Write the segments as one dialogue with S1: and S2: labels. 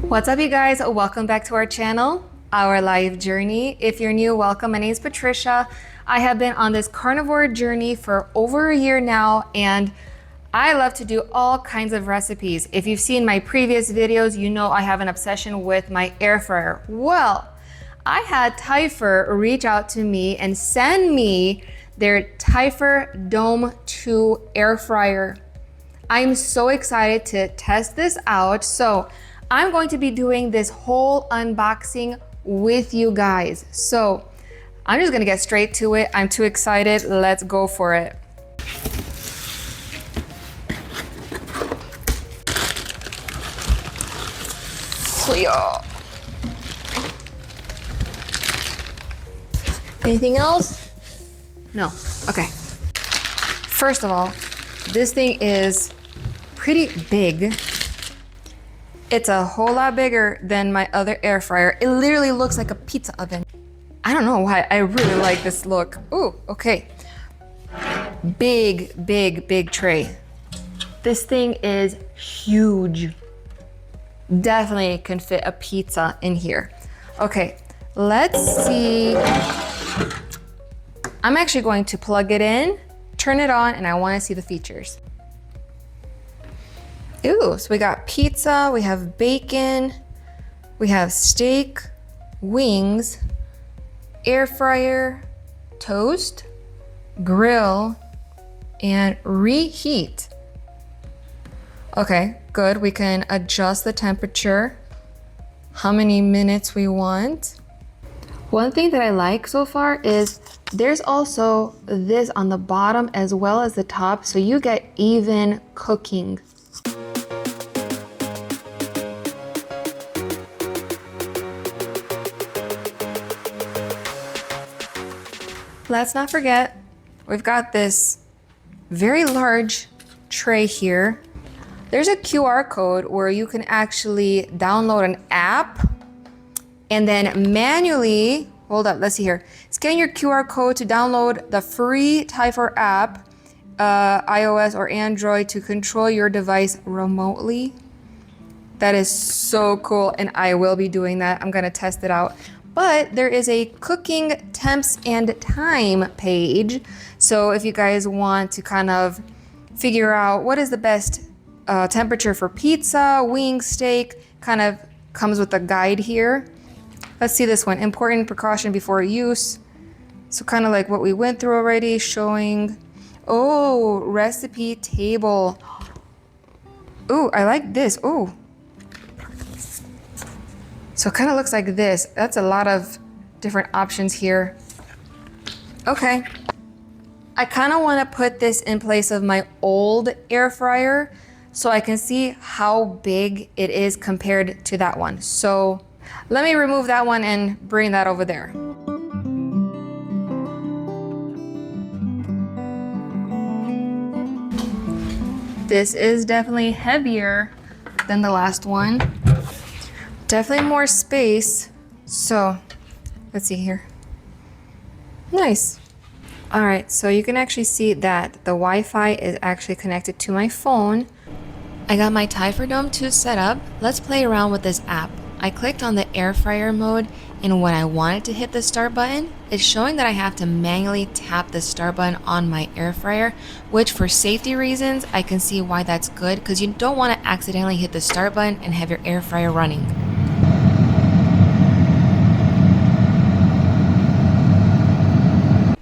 S1: What's up, you guys? Welcome back to our channel, Our Life Journey. If you're new, welcome. My name is Patricia. I have been on this carnivore journey for over a year now, and I love to do all kinds of recipes. If you've seen my previous videos, you know I have an obsession with my air fryer. Well, I had Typhur reach out to me and send me their Typhur Dome 2 air fryer. I'm so excited to test this out. So I'm going to be doing this whole unboxing with you guys. So I'm just gonna get straight to it. I'm too excited. Let's go for it. So yeah. Anything else? No. Okay. First of all, this thing is pretty big. It's a whole lot bigger than my other air fryer. It literally looks like a pizza oven. I don't know why, I really like this look. Ooh, okay. Big tray. This thing is huge. Definitely can fit a pizza in here. Okay, let's see. I'm actually going to plug it in, turn it on, and I want to see the features. Ooh, so we got pizza, we have bacon, we have steak, wings, air fryer, toast, grill, and reheat. Okay, good. We can adjust the temperature, how many minutes we want. One thing that I like so far is there's also this on the bottom as well as the top, so you get even cooking. Let's not forget, we've got this very large tray here. There's a QR code where you can actually download an app and then manually, hold up, let's see here. Scan your QR code to download the free Typhur app, iOS or Android, to control your device remotely. That is so cool, and I will be doing that. I'm gonna test it out. But there is a cooking temps and time page. So if you guys want to kind of figure out what is the best temperature for pizza, wings, steak, kind of comes with a guide here. Let's see this one, important precaution before use. So kind of like what we went through already, showing, oh, recipe table. Ooh, I like this, ooh. So it kind of looks like this. That's a lot of different options here. Okay. I kind of want to put this in place of my old air fryer so I can see how big it is compared to that one. So let me remove that one and bring that over there. This is definitely heavier than the last one. Definitely more space. So let's see here. Nice. All right, so you can actually see that the Wi-Fi is actually connected to my phone. I got my Typhur Dome 2 set up. Let's play around with this app. I clicked on the air fryer mode, and when I wanted to hit the start button, it's showing that I have to manually tap the start button on my air fryer, which for safety reasons, I can see why that's good, because you don't want to accidentally hit the start button and have your air fryer running.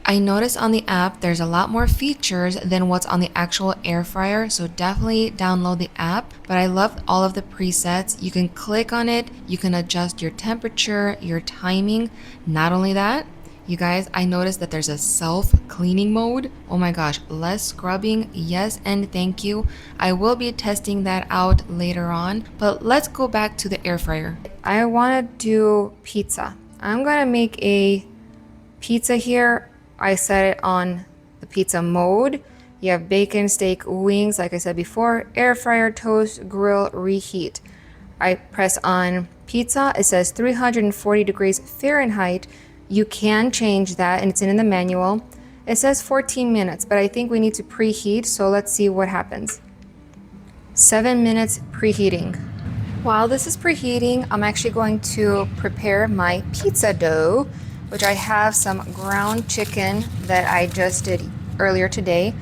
S1: I noticed on the app there's a lot more features than what's on the actual air fryer, so definitely download the app. But I love all of the presets. You can click on it, you can adjust your temperature, your timing. Not only that, you guys, I noticed that there's a self-cleaning mode. Oh my gosh, less scrubbing, yes and thank you. I will be testing that out later on, but let's go back to the air fryer. I want to do pizza. I'm gonna make a pizza here. I set it on the pizza mode. You have bacon, steak, wings, like I said before, air fryer, toast, grill, reheat. I press on pizza. It says 340 degrees Fahrenheit. You can change that, and it's in the manual. It says 14 minutes, but I think we need to preheat, so let's see what happens. 7 minutes preheating. While this is preheating, I'm actually going to prepare my pizza dough, which I have some ground chicken that I just did earlier today.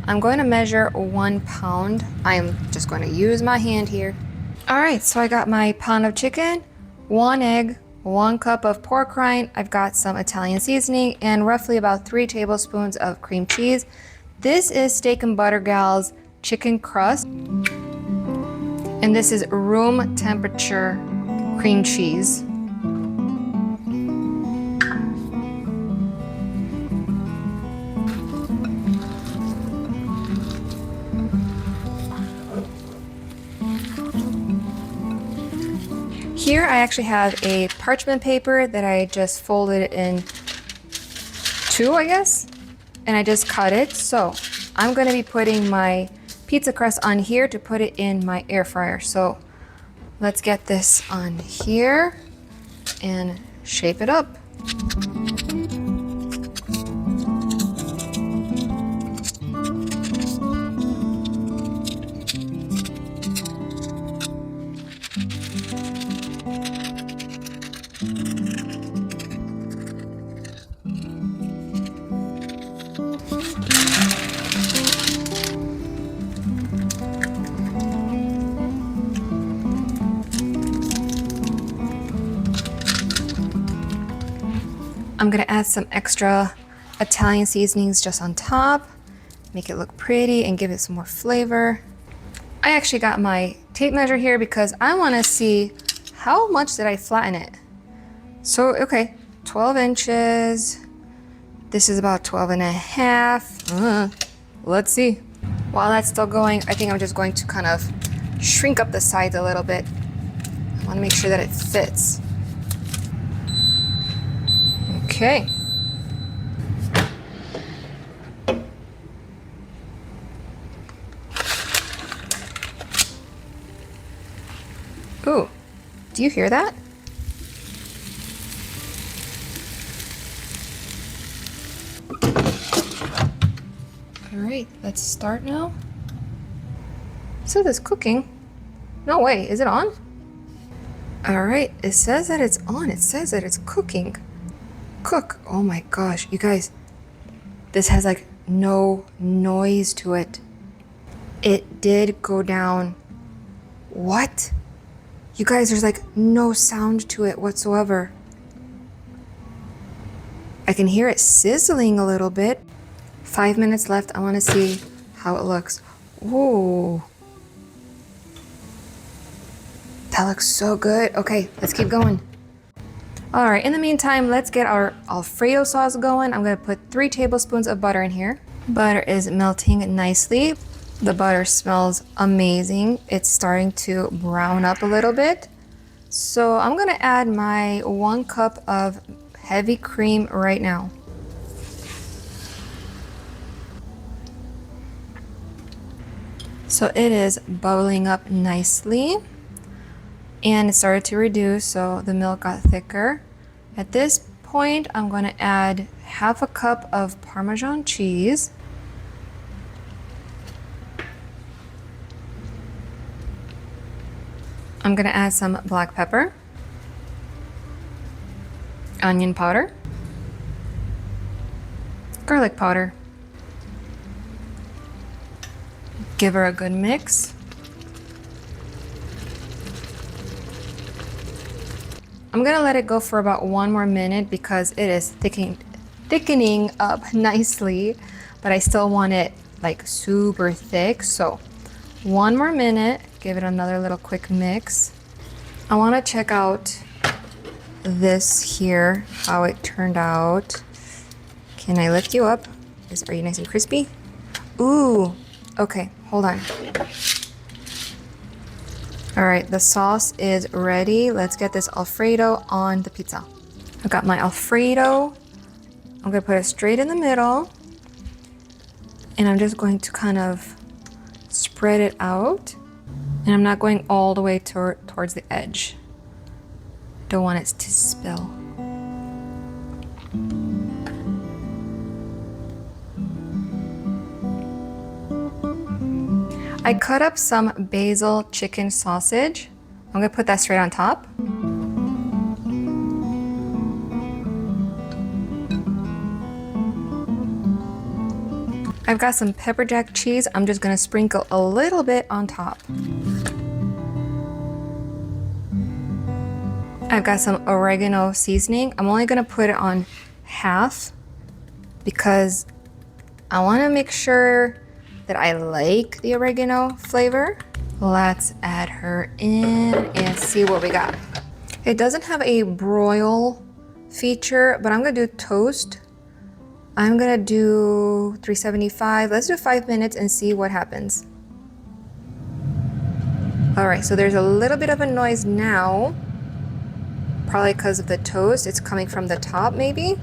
S1: I'm going to measure 1 pound. I'm just going to use my hand here. All right, so I got my pound of chicken, 1 egg, 1 cup of pork rind. I've got some Italian seasoning and roughly about 3 tablespoons of cream cheese. This is Steak and Butter Gal's chicken crust. And this is room temperature cream cheese. Here I actually have a parchment paper that I just folded in 2, I guess, and I just cut it. So I'm going to be putting my pizza crust on here to put it in my air fryer. So let's get this on here and shape it up. I'm gonna add some extra Italian seasonings just on top, make it look pretty and give it some more flavor. I actually got my tape measure here because I wanna see how much did I flatten it. So, okay, 12 inches. This is about 12 and a half. Let's see. While that's still going, I think I'm just going to kind of shrink up the sides a little bit. I wanna make sure that it fits. Okay. Ooh, do you hear that? All right, let's start now. It says it's cooking. No way, is it on? All right, it says that it's on. It says that it's cooking. Cook. Oh my gosh, you guys, this has like no noise to it. It did go down. What? You guys, there's like no sound to it whatsoever. I can hear it sizzling a little bit. 5 minutes left. I want to see how it looks. Whoa. That looks so good. Okay, let's keep going. All right, in the meantime, let's get our Alfredo sauce going. I'm gonna put 3 tablespoons of butter in here. Butter is melting nicely. The butter smells amazing. It's starting to brown up a little bit. So I'm gonna add my 1 cup of heavy cream right now. So it is bubbling up nicely. And it started to reduce, so the milk got thicker. At this point, I'm going to add half a cup of Parmesan cheese. I'm going to add some black pepper, onion powder, garlic powder. Give her a good mix. I'm gonna let it go for about 1 more minute because it is thickening up nicely, but I still want it like super thick. So 1 more minute, give it another little quick mix. I wanna check out this here, how it turned out. Can I lift you up? Are you nice and crispy? Ooh, okay, hold on. All right, the sauce is ready. Let's get this Alfredo on the pizza. I've got my Alfredo. I'm gonna put it straight in the middle. And I'm just going to kind of spread it out. And I'm not going all the way towards the edge. Don't want it to spill. I cut up some basil chicken sausage. I'm gonna put that straight on top. I've got some pepper jack cheese. I'm just gonna sprinkle a little bit on top. I've got some oregano seasoning. I'm only gonna put it on half because I wanna make sure that I like the oregano flavor. Let's add her in and see what we got. It doesn't have a broil feature, but I'm gonna do toast. I'm gonna do 375. Let's do 5 minutes and see what happens. All right, so there's a little bit of a noise now. Probably because of the toast. It's coming from the top, maybe.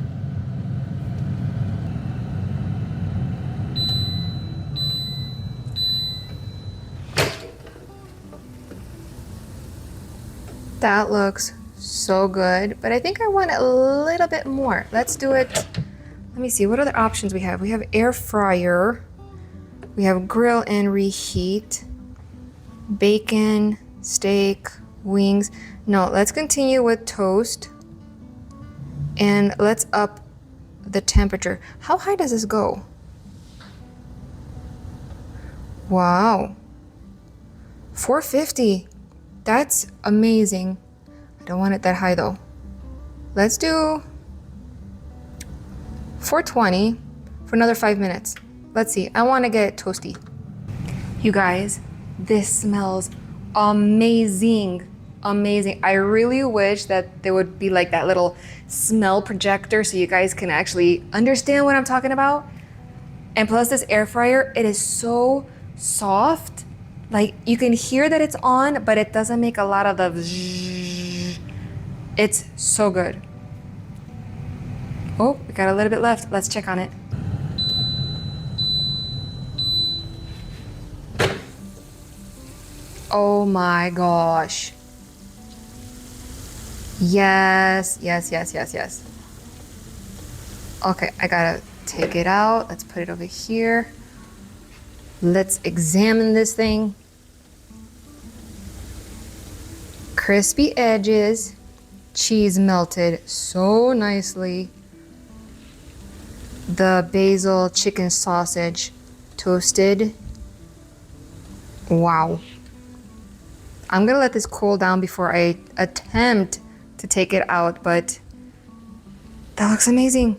S1: That looks so good, but I think I want a little bit more. Let's do it. Let me see, what other options we have? We have air fryer. We have grill and reheat. Bacon, steak, wings. No, let's continue with toast. And let's up the temperature. How high does this go? Wow. 450. That's amazing. I don't want it that high though. Let's do 420 for another 5 minutes. Let's see, I want to get it toasty. You guys, this smells amazing. Amazing. I really wish that there would be like that little smell projector so you guys can actually understand what I'm talking about. And plus this air fryer, it is so soft. Like you can hear that it's on, but it doesn't make a lot of the zzz. It's so good. Oh, we got a little bit left. Let's check on it. Oh my gosh. Yes, yes, yes, yes, yes. Okay, I gotta take it out. Let's put it over here. Let's examine this thing. Crispy edges, cheese melted so nicely. The basil chicken sausage toasted. Wow. I'm gonna let this cool down before I attempt to take it out, but that looks amazing.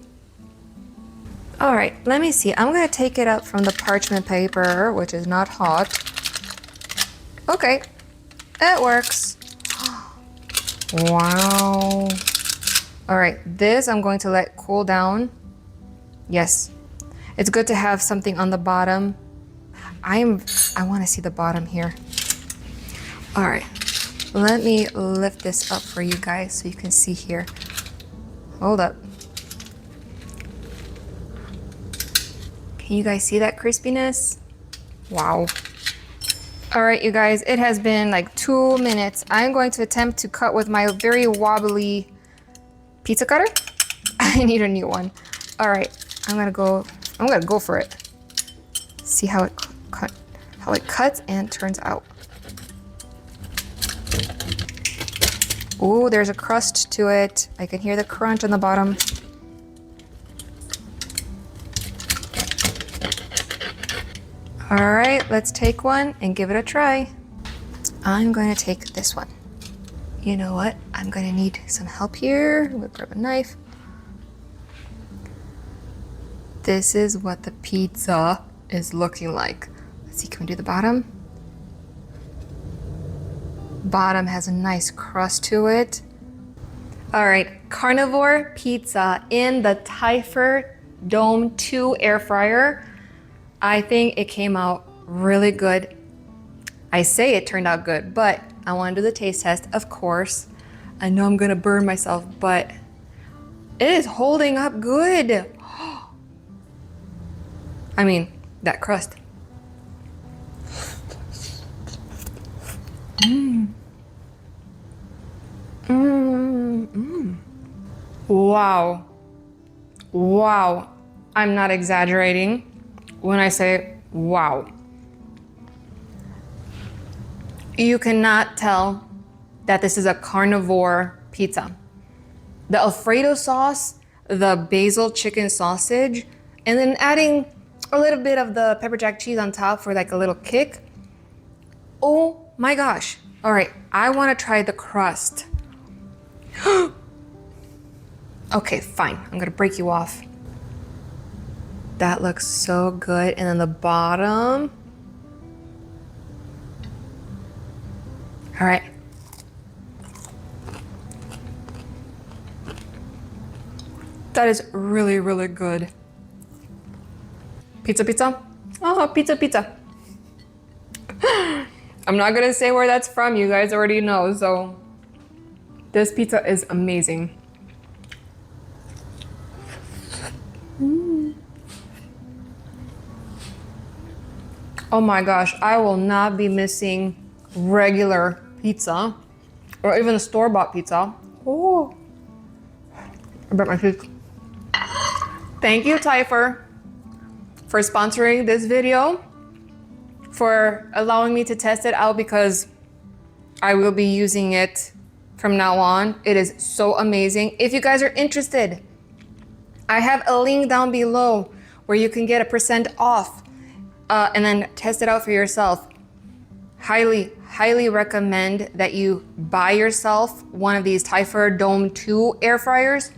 S1: All right, let me see. I'm gonna take it out from the parchment paper, which is not hot. Okay, it works. Wow. All right, this I'm going to let cool down. Yes, it's good to have something on the bottom. I want to see the bottom here. All right, let me lift this up for you guys so you can see here. Hold up. Can you guys see that crispiness? Wow. All right, you guys, it has been like 2 minutes. I'm going to attempt to cut with my very wobbly pizza cutter. I need a new one. All right, I'm gonna go for it. See how it cuts and turns out. Ooh, there's a crust to it. I can hear the crunch on the bottom. All right, let's take one and give it a try. I'm going to take this one. You know what? I'm going to need some help here. We'll grab a knife. This is what the pizza is looking like. Let's see, can we do the bottom? Bottom has a nice crust to it. All right, Carnivore Pizza in the Typhur Dome 2 air fryer. I think it came out really good. I say it turned out good, but I want to do the taste test, of course. I know I'm gonna burn myself, but it is holding up good. I mean, that crust. Wow. Wow. I'm not exaggerating when I say wow. You cannot tell that this is a carnivore pizza. The Alfredo sauce, the basil chicken sausage, and then adding a little bit of the pepper jack cheese on top for like a little kick. Oh my gosh. All right, I want to try the crust. Okay, fine. I'm gonna break you off. That looks so good. And then the bottom. All right. That is really, really good. Pizza, pizza. Oh, pizza, pizza. I'm not gonna say where that's from. You guys already know. So this pizza is amazing. Oh my gosh, I will not be missing regular pizza or even store-bought pizza. Oh, I bet my teeth. Thank you, Typhur, for sponsoring this video, for allowing me to test it out because I will be using it from now on. It is so amazing. If you guys are interested, I have a link down below where you can get a % off and then test it out for yourself. Highly, highly recommend that you buy yourself one of these Typhur Dome 2 air fryers.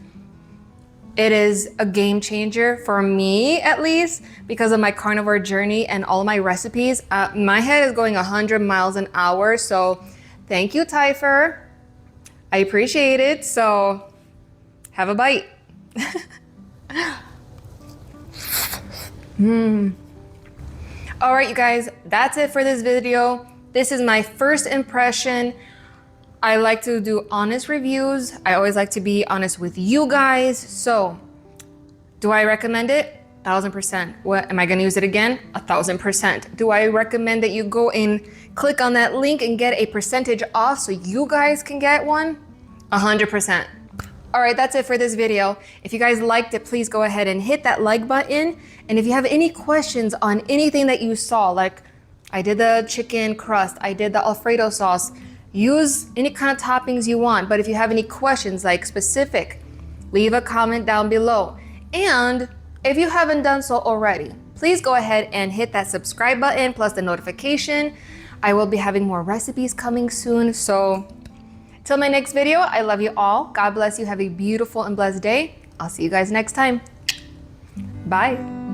S1: It is a game changer for me, at least, because of my carnivore journey and all my recipes. My head is going 100 miles an hour, so thank you, Typhur. I appreciate it, so have a bite. All right, you guys, that's it for this video. This is my first impression. I like to do honest reviews. I always like to be honest with you guys. So, do I recommend it? 1000%. What, am I gonna use it again? 1000%. Do I recommend that you go and click on that link and get a % off so you guys can get one? 100%. All right, that's it for this video. If you guys liked it, please go ahead and hit that like button. And if you have any questions on anything that you saw, like I did the chicken crust, I did the Alfredo sauce, use any kind of toppings you want. But if you have any questions, like specific, leave a comment down below. And if you haven't done so already, please go ahead and hit that subscribe button plus the notification. I will be having more recipes coming soon. So till my next video, I love you all. God bless you. Have a beautiful and blessed day. I'll see you guys next time. Bye.